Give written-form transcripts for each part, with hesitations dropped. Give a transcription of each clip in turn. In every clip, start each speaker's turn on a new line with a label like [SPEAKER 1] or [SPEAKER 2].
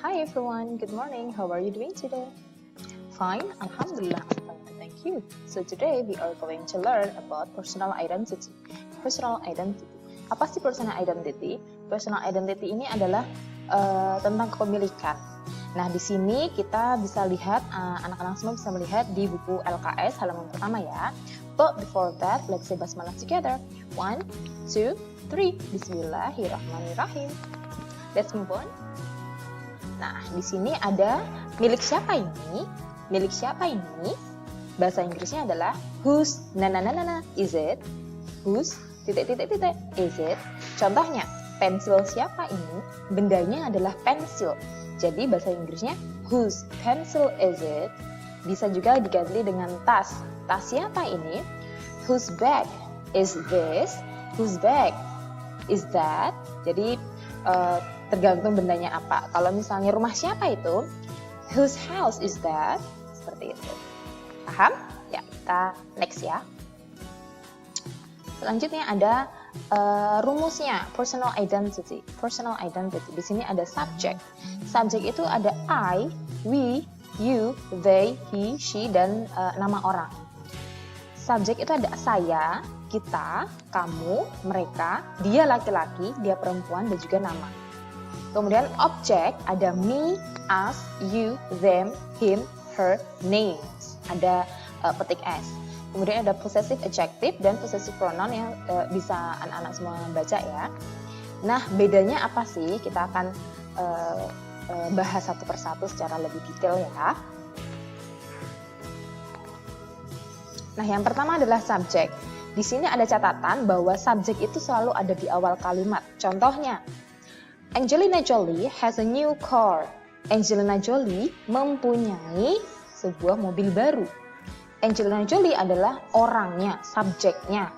[SPEAKER 1] Hi everyone, good morning. How are you doing today? Fine, Alhamdulillah, I'm fine, thank you. So today we are going to learn about personal identity. Personal identity. Apa sih personal identity? Personal identity ini adalah tentang kepemilikan. Nah, di sini kita bisa lihat, anak-anak semua bisa melihat di buku LKS halaman pertama ya. But before that, let's say basmalah together. 1, 2, 3. Bismillahirrahmanirrahim. Let's move on. Nah, di sini ada milik siapa ini? Milik siapa ini? Bahasa Inggrisnya adalah whose is it? Whose is it? Contohnya, pensil siapa ini? Bendanya adalah pensil. Jadi bahasa Inggrisnya whose pencil is it? Bisa juga diganti dengan tas. Tas siapa ini? Whose bag is this? Whose bag is that? Jadi tergantung bendanya apa. Kalau misalnya rumah siapa itu? Whose house is that? Seperti itu. Paham? Ya, kita next ya. Selanjutnya ada rumusnya, personal identity. Personal identity. Di sini ada subject. Subject itu ada I, we, you, they, he, she, dan nama orang. Subject itu ada saya, kita, kamu, mereka, dia laki-laki, dia perempuan, dan juga nama. Kemudian objek ada me, us, you, them, him, her, names. Ada petik S. Kemudian ada possessive adjective dan possessive pronoun yang bisa anak-anak semua baca ya. Nah, bedanya apa sih? Kita akan bahas satu persatu secara lebih detail ya. Nah, yang pertama adalah subjek. Di sini ada catatan bahwa subjek itu selalu ada di awal kalimat. Contohnya, Angelina Jolie has a new car. Angelina Jolie mempunyai sebuah mobil baru. Angelina Jolie adalah orangnya, subjeknya.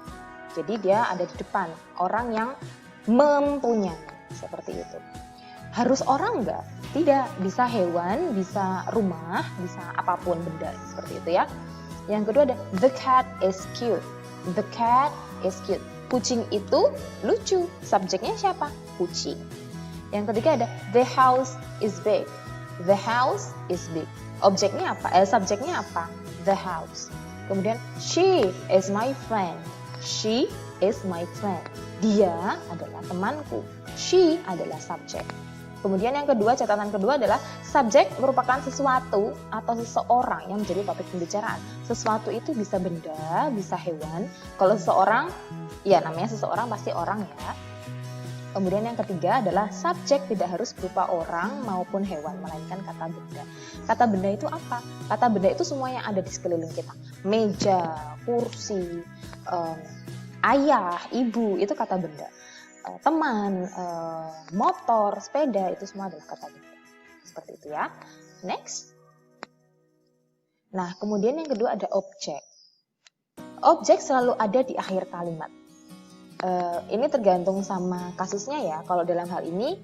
[SPEAKER 1] Jadi dia ada di depan, orang yang mempunyai. Seperti itu. Harus orang enggak? Tidak, bisa hewan, bisa rumah, bisa apapun benda. Seperti itu ya. Yang kedua ada the cat is cute. The cat is cute. Kucing itu lucu. Subjeknya siapa? Kucing. Yang ketiga ada the house is big. The house is big. Objeknya apa? Subjeknya apa? The house. Kemudian she is my friend. She is my friend. Dia adalah temanku. She adalah subjek. Kemudian yang kedua, catatan kedua adalah subjek merupakan sesuatu atau seseorang yang menjadi topik pembicaraan. Sesuatu itu bisa benda, bisa hewan. Kalau seseorang, ya namanya seseorang pasti orang ya. Kemudian yang ketiga adalah subjek tidak harus berupa orang maupun hewan, melainkan kata benda. Kata benda itu apa? Kata benda itu semua yang ada di sekeliling kita. Meja, kursi, ayah, ibu, itu kata benda. Teman, motor, sepeda, itu semua adalah kata benda. Seperti itu ya. Next. Nah, kemudian yang kedua ada objek. Objek selalu ada di akhir kalimat. Ini tergantung sama kasusnya ya. Kalau dalam hal ini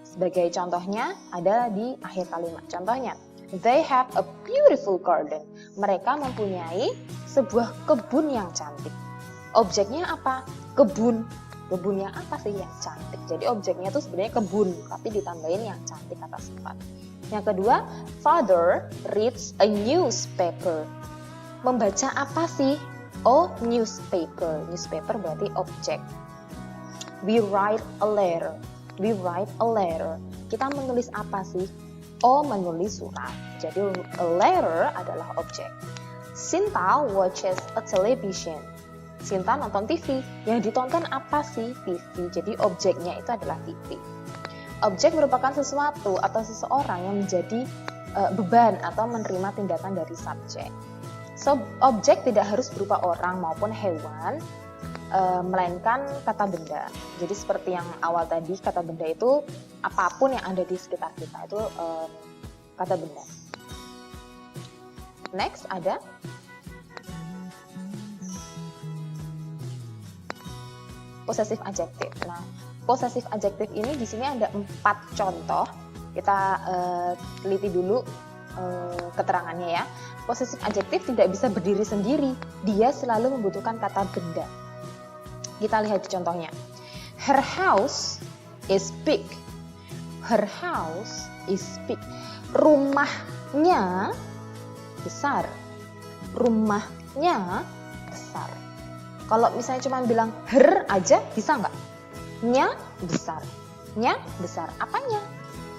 [SPEAKER 1] sebagai contohnya ada di akhir kalimat. Contohnya, they have a beautiful garden. Mereka mempunyai sebuah kebun yang cantik. Objeknya apa? Kebun. Kebun yang apa sih yang cantik? Jadi objeknya itu sebenarnya kebun, tapi ditambahin yang cantik kata sifat. Yang kedua, father reads a newspaper. Membaca apa sih? Oh, newspaper. Newspaper berarti objek. We write a letter. We write a letter. Kita menulis apa sih? Oh, menulis surat. Jadi a letter adalah objek. Sinta watches a television. Sinta nonton TV. Yang ditonton apa sih? TV. Jadi objeknya itu adalah TV. Objek merupakan sesuatu atau seseorang yang menjadi beban atau menerima tindakan dari subjek. So, objek tidak harus berupa orang maupun hewan, melainkan kata benda. Jadi seperti yang awal tadi, kata benda itu apapun yang ada di sekitar kita, itu kata benda. Next ada possessive adjective. Nah, possessive adjective ini di sini ada 4 contoh. Kita teliti dulu keterangannya ya. Possessive adjective tidak bisa berdiri sendiri. Dia selalu membutuhkan kata benda. Kita lihat contohnya. Her house is big. Her house is big. Rumahnya besar. Rumahnya besar. Kalau misalnya cuma bilang her aja, bisa nggak? Nya besar. Nya besar. Apanya?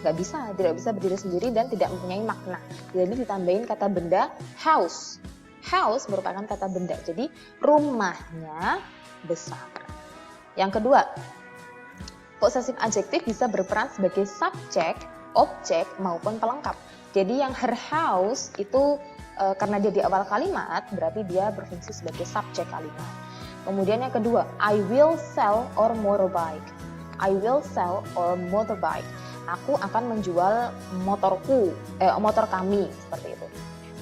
[SPEAKER 1] Nggak bisa. Tidak bisa berdiri sendiri dan tidak mempunyai makna. Jadi ditambahin kata benda house. House merupakan kata benda. Jadi rumahnya besar. Yang kedua, possessive adjective bisa berperan sebagai subjek, objek, maupun pelengkap. Jadi yang her house itu karena dia di awal kalimat, berarti dia berfungsi sebagai subjek kalimat. Kemudian yang kedua, I will sell or motorbike. I will sell or motorbike. Aku akan menjual motor kami, seperti itu.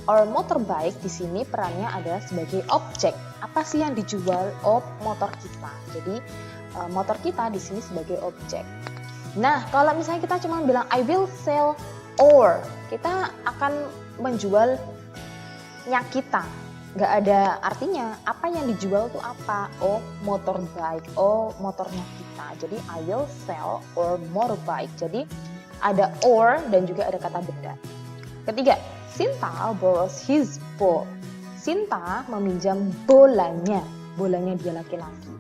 [SPEAKER 1] Or motorbike di sini perannya adalah sebagai objek. Apa sih yang dijual? Motor kita. Jadi motor kita di sini sebagai objek. Nah, kalau misalnya kita cuma bilang I will sell or, kita akan menjualnya kita. Nggak ada artinya. Apa yang dijual itu apa? Motorbike. Motornya kita. Jadi I will sell or motorbike. Jadi ada or dan juga ada kata benda. Ketiga, Sinta borrows his ball. Sinta meminjam bolanya. Bolanya dia laki-laki.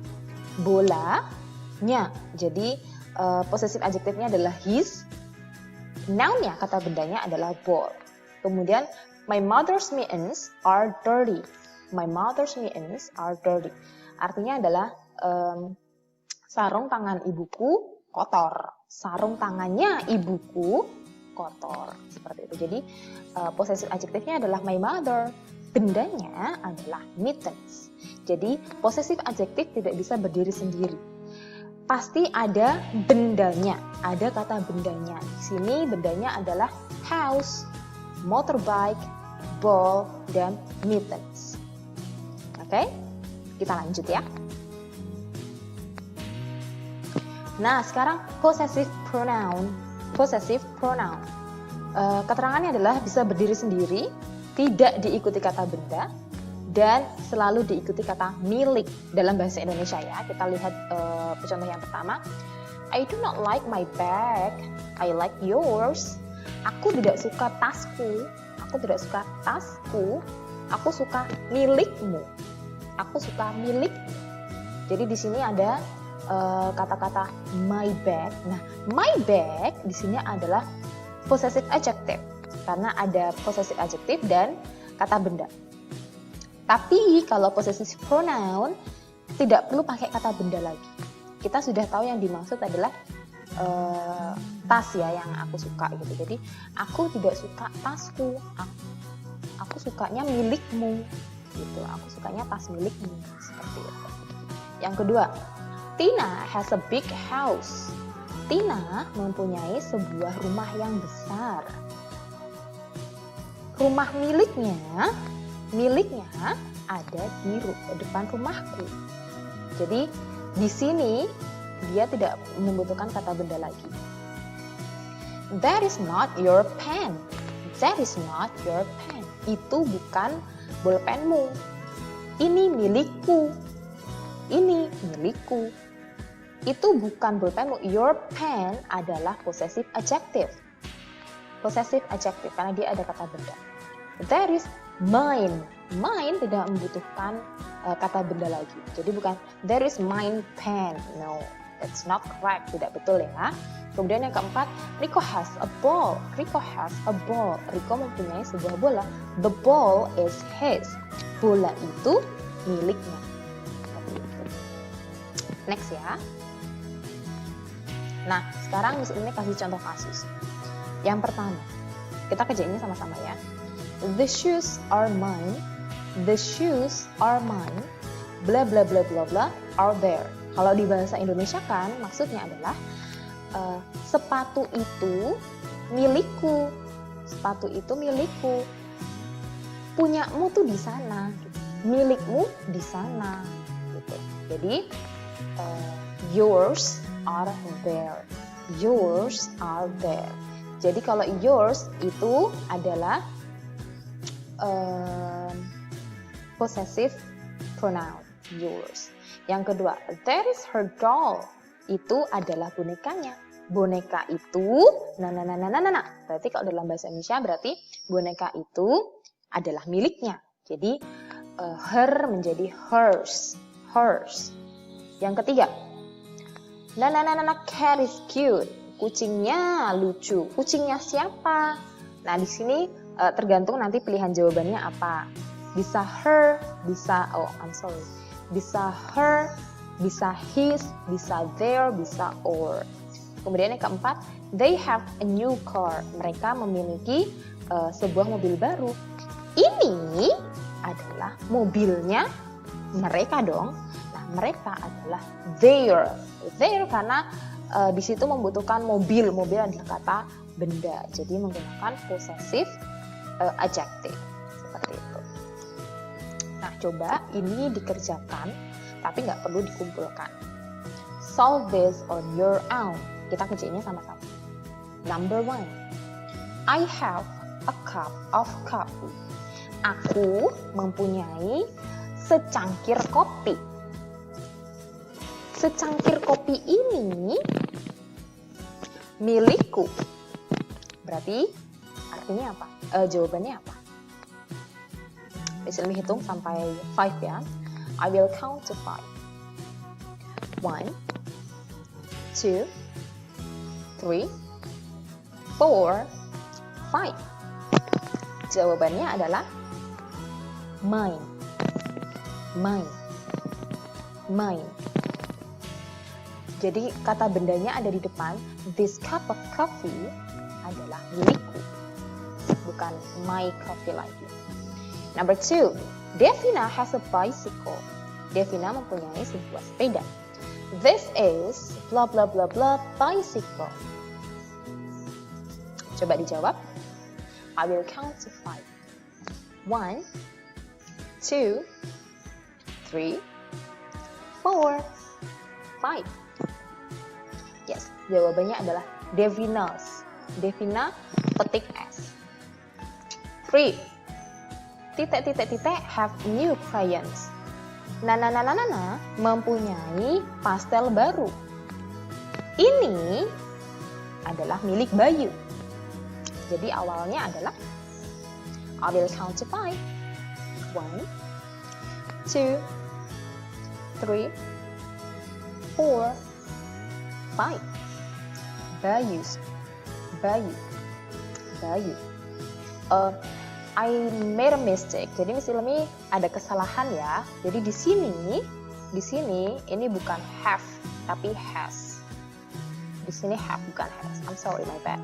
[SPEAKER 1] Bolanya. Jadi possessive adjektifnya adalah his. Noun-nya, kata bendanya adalah ball. Kemudian my mother's mittens are dirty. My mother's mittens are dirty. Artinya adalah sarung tangan ibuku kotor. Sarung tangannya ibuku kotor. Seperti itu. Jadi possessive adjektifnya adalah my mother. Bendanya adalah mittens. Jadi possessive adjective tidak bisa berdiri sendiri. Pasti ada bendanya, ada kata bendanya. Di sini bendanya adalah house, motorbike, ball, dan mittens. Oke, kita lanjut ya. Nah, sekarang possessive pronoun. Possessive pronoun. Keterangannya adalah bisa berdiri sendiri, tidak diikuti kata benda, dan selalu diikuti kata milik dalam bahasa Indonesia ya. Kita lihat contoh yang pertama. I do not like my bag, I like yours. Aku tidak suka tasku, aku tidak suka tasku, aku suka milikmu. Aku suka milikmu. Jadi di sini ada kata-kata my bag. Nah, my bag di sini adalah possessive adjective karena ada possessive adjective dan kata benda. Tapi kalau possessive pronoun tidak perlu pakai kata benda lagi. Kita sudah tahu yang dimaksud adalah tas ya yang aku suka gitu. Jadi aku tidak suka tasku, aku sukanya milikmu gitu. Aku sukanya tas milikmu seperti itu. Yang kedua, Tina has a big house. Tina mempunyai sebuah rumah yang besar. Rumah miliknya ada di depan rumahku. Jadi di sini dia tidak membutuhkan kata benda lagi. That is not your pen. That is not your pen. Itu bukan bolpenmu. Ini milikku. Ini milikku. Itu bukan bolpenmu. Your pen adalah possessive adjective. Possessive adjective karena dia ada kata benda. That is mine. Mine tidak membutuhkan kata benda lagi. Jadi bukan that is mine pen. No, that's not correct. Tidak betul ya. Kemudian yang keempat, Rico has a ball. Rico has a ball. Rico mempunyai sebuah bola. The ball is his. Bola itu miliknya. Next ya. Nah, sekarang Miss ini kasih contoh kasus. Yang pertama, kita kerjain ini sama-sama ya. The shoes are mine. The shoes are mine. Bla bla bla bla bla are there. Kalau di bahasa Indonesia kan maksudnya adalah sepatu itu milikku. Sepatu itu milikku. Punyamu tuh di sana. Milikmu di sana. Gitu. Jadi yours are there. Yours are there. Jadi kalau yours itu adalah possessive pronoun, yours. Yang kedua, there is her doll. Itu adalah bonekanya. boneka itu, nah. Berarti kalau dalam bahasa Indonesia berarti boneka itu adalah miliknya. Jadi her menjadi hers. Yang ketiga, cat is cute. Kucingnya lucu. Kucingnya siapa? Nah, di sini tergantung nanti pilihan jawabannya apa. Bisa her, bisa bisa her, bisa his, bisa their, bisa or. Kemudian yang keempat, they have a new car. Mereka memiliki sebuah mobil baru. Ini adalah mobilnya mereka dong. Nah, mereka adalah their. Their karena di situ membutuhkan mobil. Mobil adalah kata benda. Jadi menggunakan possessive adjective. Seperti itu. Nah, coba ini dikerjakan, tapi nggak perlu dikumpulkan. Solve this on your own. Kita kerjainnya sama-sama. Number 1. I have a cup of coffee. Aku mempunyai secangkir kopi. Secangkir kopi ini milikku. Berarti artinya apa? Jawabannya apa? Bisa hitung sampai 5 ya. I will count to 5. 1, 2, 3, 4, 5. Jawabannya adalah mine. Jadi kata bendanya ada di depan. This cup of coffee adalah milikku, bukan my coffee lagi. Number 2, Devina has a bicycle. Devina mempunyai sebuah sepeda. This is blah blah blah blah bicycle. Coba dijawab. I will count to 5. 1, 2, 3, 4, 5. Yes, jawabannya adalah Devina's. Devina petik S. 3. Have new crayons. Nana mempunyai pastel baru. Ini adalah milik Bayu. Jadi awalnya adalah I will count to 5. 1, 2, 3, 4, 5. Bayu. I made a mistake. Jadi Miss Ilmi ada kesalahan ya. Jadi di sini ini bukan have tapi has. Di sini have bukan has. I'm sorry, my bad.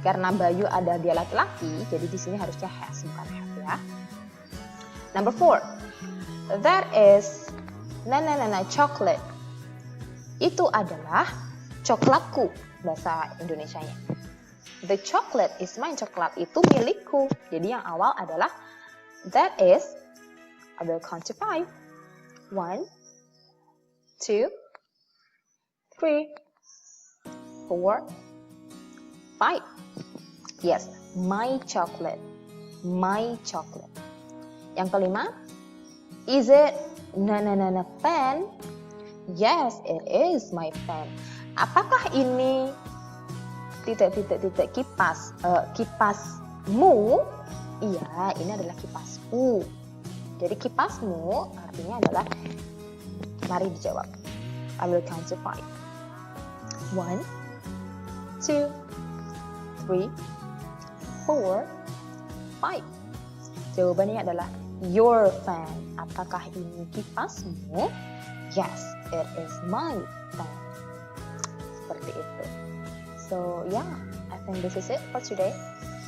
[SPEAKER 1] Karena Bayu ada dia laki-laki, jadi di sini harusnya has bukan have ya. Number 4. That is chocolate. Itu adalah coklatku bahasa Indonesianya. The chocolate is mine. Coklat itu milikku. Jadi yang awal adalah that is. I will count to 5. 1, 2, 3, 4, 5. Yes, my chocolate. Yang kelima, is it pen? Yes, it is my pen. Apakah ini kipas? Kipasmu? Iya, ini adalah kipasku. Jadi kipasmu artinya adalah, mari dijawab. I will count to 5. 1, 2, 3, 4, 5. Jawabannya adalah your fan. Apakah ini kipasmu? Yes, it is my fan. Seperti itu. So yeah, I think this is it for today.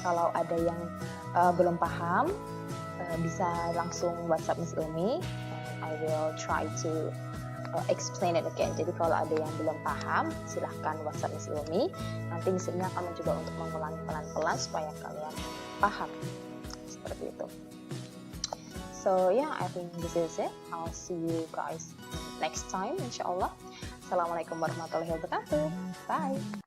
[SPEAKER 1] Kalau ada yang belum paham, bisa langsung WhatsApp Miss Ilmi. I will try to explain it again. Jadi kalau ada yang belum paham, silahkan WhatsApp Miss Ilmi. Nanti Miss Ilmi akan mencoba untuk mengulangi pelan-pelan supaya kalian paham. Seperti itu. So yeah, I think this is it. I'll see you guys next time, insyaAllah. Assalamualaikum warahmatullahi wabarakatuh. Bye.